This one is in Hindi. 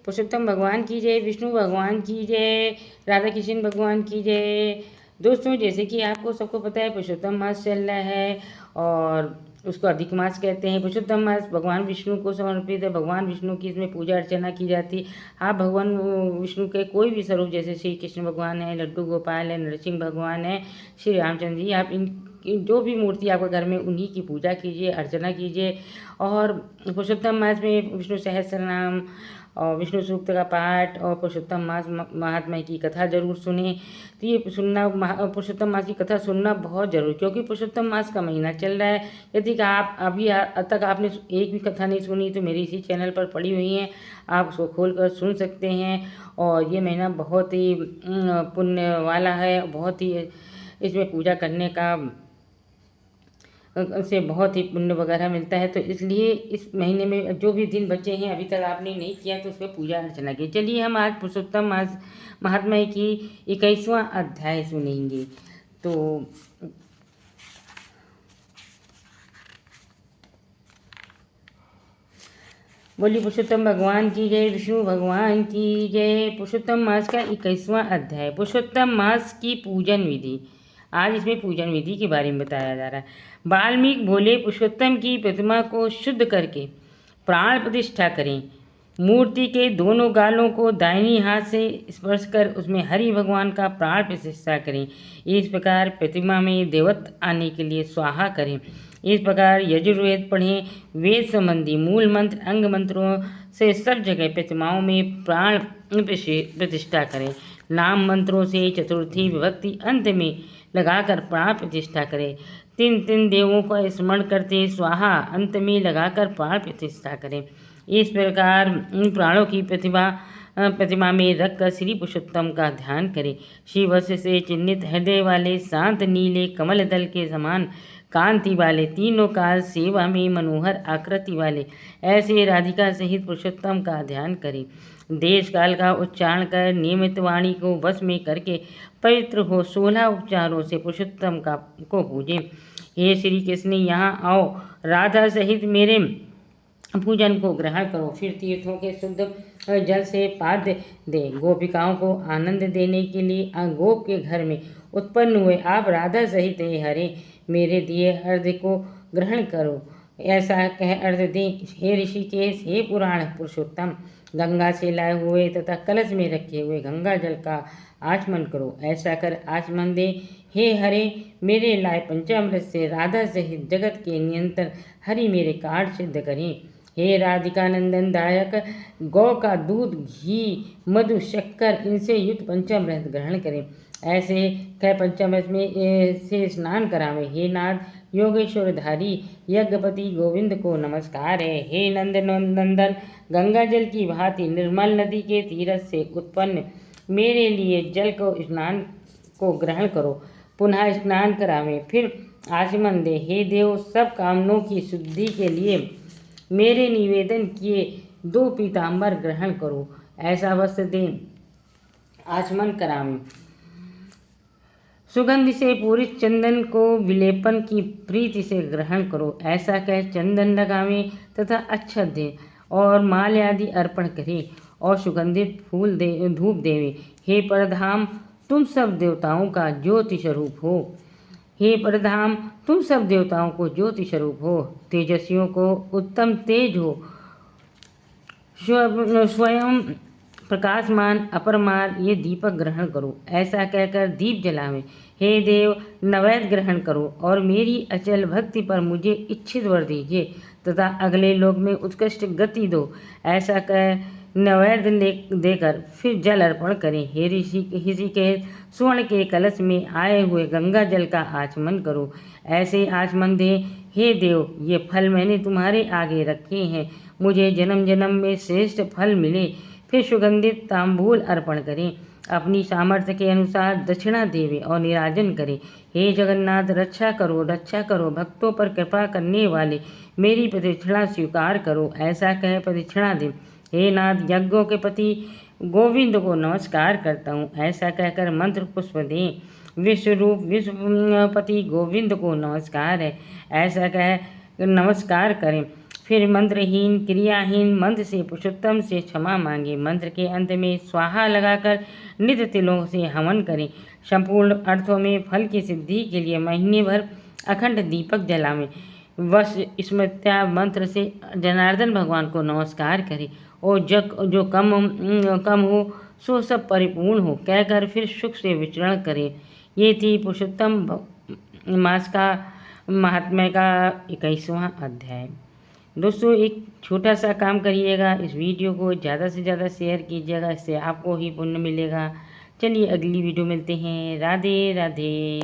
पुरुषोत्तम भगवान की जय, विष्णु भगवान की जय, राधा कृष्ण भगवान की जय। दोस्तों, जैसे कि आपको सबको पता है पुरुषोत्तम मास चल रहा है और उसको अधिक मास कहते हैं। पुरुषोत्तम मास भगवान विष्णु को समर्पित है। भगवान विष्णु की इसमें पूजा अर्चना की जाती है। आप भगवान विष्णु के कोई भी स्वरूप, जैसे श्री कृष्ण भगवान है, लड्डू गोपाल है, नरसिंह भगवान है, श्री रामचंद्र जी, आप इन जो भी मूर्ति आपके घर में, उन्हीं की पूजा कीजिए, अर्चना कीजिए। और पुरुषोत्तम मास में विष्णु सहस्त्रनाम और विष्णु सूक्त का पाठ और पुरुषोत्तम मास महात्मा की कथा जरूर सुने। तो ये पुरुषोत्तम मास की कथा सुनना बहुत जरूरी, क्योंकि पुरुषोत्तम मास का महीना चल रहा है। यदि आप अभी तक आपने एक भी कथा नहीं सुनी तो मेरी इसी चैनल पर पड़ी हुई हैं, आप उसको खोल कर सुन सकते हैं। और ये महीना बहुत ही पुण्य वाला है, बहुत ही इसमें पूजा करने का से बहुत ही पुण्य वगैरह मिलता है। तो इसलिए इस महीने में जो भी दिन बचे हैं, अभी तक आपने नहीं किया तो उस पर पूजा अर्चना की। चलिए हम आज पुरुषोत्तम मास महात्मा की 21वां अध्याय सुनेंगे। तो बोलिए पुरुषोत्तम भगवान की जय, विष्णु भगवान की जय। पुरुषोत्तम मास का 21वां अध्याय, पुरुषोत्तम मास की पूजन विधि। आज इसमें पूजन विधि के बारे में बताया जा रहा है। वाल्मीकि बोले, पुरुषोत्तम की प्रतिमा को शुद्ध करके प्राण प्रतिष्ठा करें। मूर्ति के दोनों गालों को दाहिनी हाथ से स्पर्श कर उसमें हरि भगवान का प्राण प्रतिष्ठा करें। इस प्रकार प्रतिमा में देवत्व आने के लिए स्वाहा करें। इस प्रकार यजुर्वेद पढ़ें। वेद संबंधी मूल मंत्र अंग मंत्रों से सब जगह प्रतिमाओं में प्राण प्रतिष्ठा करें। नाम मंत्रों से चतुर्थी विभक्ति अंत में लगाकर प्राण प्रतिष्ठा करें। 3 देवों का स्मरण करते स्वाहा अंत में लगाकर प्राण प्रतिष्ठा करें। इस प्रकार इन प्राणों की प्रतिमा में रखकर श्री पुरुषोत्तम का ध्यान करें। श्री वत्स से चिन्हित हृदय वाले शांत नीले कमल दल के समान कांति वाले, तीनों काल सेवा में मनोहर आकृति वाले ऐसे राधिका सहित पुरुषोत्तम का ध्यान करें। देश काल का उच्चारण कर नियमित वाणी को वश में करके पवित्र हो 16 उपचारों से पुरुषोत्तम को पूजें। हे श्री कृष्ण, यहाँ आओ, राधा सहित मेरे पूजन को ग्रहण करो। फिर तीर्थों के शुद्ध जल से पाद्य दे। गोपिकाओं को आनंद देने के लिए गोप के घर में उत्पन्न हुए आप राधा सहित हे हरे, मेरे दिए अर्घ्य को ग्रहण करो। ऐसा कह अर्घ्य दे। हे ऋषिकेश, हे पुराण पुरुषोत्तम, गंगा से लाए हुए तथा कलश में रखे हुए गंगा जल का आचमन करो। ऐसा कर आचमन दे। हे हरे, मेरे लाए पंचामृत से राधा सहित जगत के नियंत्रण हरि मेरे कार्य सिद्ध करें। हे राधिका नंदन दायक, गौ का दूध, घी, मधु, शक्कर इनसे युक्त पंचामृत ग्रहण करें। ऐसे कह पंचामृत में से स्नान करावें। हे नाथ योगेश्वरधारी यज्ञपति गोविंद को नमस्कार है। हे नंदन, गंगा जल की भांति निर्मल नदी के तीरथ से उत्पन्न मेरे लिए जल को स्नान को ग्रहण करो। पुनः स्नान करावें, फिर आचमन दे। हे देव, सब कामनों की शुद्धि के लिए मेरे निवेदन किए 2 पीताम्बर ग्रहण करो। ऐसा वस्त्र दें, आचमन करावें। सुगंध से पूरित चंदन को विलेपन की प्रीति से ग्रहण करो। ऐसा कह चंदन लगावें तथा अक्षत दें और माल आदि अर्पण करें और सुगंधित फूल धूप देवें। हे परधाम, तुम सब देवताओं का ज्योति स्वरूप हो। हे परधाम, तुम सब देवताओं को ज्योति स्वरूप हो। तेजस्वियों को उत्तम तेज हो, स्वयं प्रकाशमान अपरमार ये दीपक ग्रहण करो। ऐसा कहकर दीप जलावें। हे देव, नैवेद्य ग्रहण करो और मेरी अचल भक्ति पर मुझे इच्छित वर दीजिए तथा अगले लोक में उत्कृष्ट गति दो। ऐसा कह नैवेद्य देकर फिर जल अर्पण करें। हे ऋषि के स्वर्ण के कलश में आए हुए गंगा जल का आचमन करो। ऐसे आचमन दे। हे देव, ये फल मैंने तुम्हारे आगे रखे हैं, मुझे जन्म जन्म में श्रेष्ठ फल मिले। फिर सुगंधित तांबूल अर्पण करें। अपनी सामर्थ्य के अनुसार दक्षिणा देवें और निराजन करें। हे जगन्नाथ, रक्षा करो, भक्तों पर कृपा करने वाले मेरी प्रदक्षिणा स्वीकार करो। ऐसा कह प्रदक्षिणा दें। हे नाथ, यज्ञों के पति गोविंद को नमस्कार करता हूँ। ऐसा कहकर मंत्र पुष्प दें। विश्वरूप विश्वपति गोविंद को नमस्कार है। ऐसा कह नमस्कार करें। फिर मंत्रहीन क्रियाहीन मंत्र से पुरुषोत्तम से क्षमा मांगे। मंत्र के अंत में स्वाहा लगाकर नित्य तिलों से हवन करें। संपूर्ण अर्थों में फल की सिद्धि के लिए महीने भर अखंड दीपक जलावें। वश स्मृत्या मंत्र से जनार्दन भगवान को नमस्कार करें और जो कम हो सो सब परिपूर्ण हो कहकर फिर सुख से विचरण करें। ये थी पुरुषोत्तम मास का महात्म्य का 21वां अध्याय। दोस्तों, एक छोटा सा काम करिएगा, इस वीडियो को ज़्यादा से ज़्यादा शेयर कीजिएगा, इससे आपको ही पुण्य मिलेगा। चलिए अगली वीडियो मिलते हैं। राधे राधे।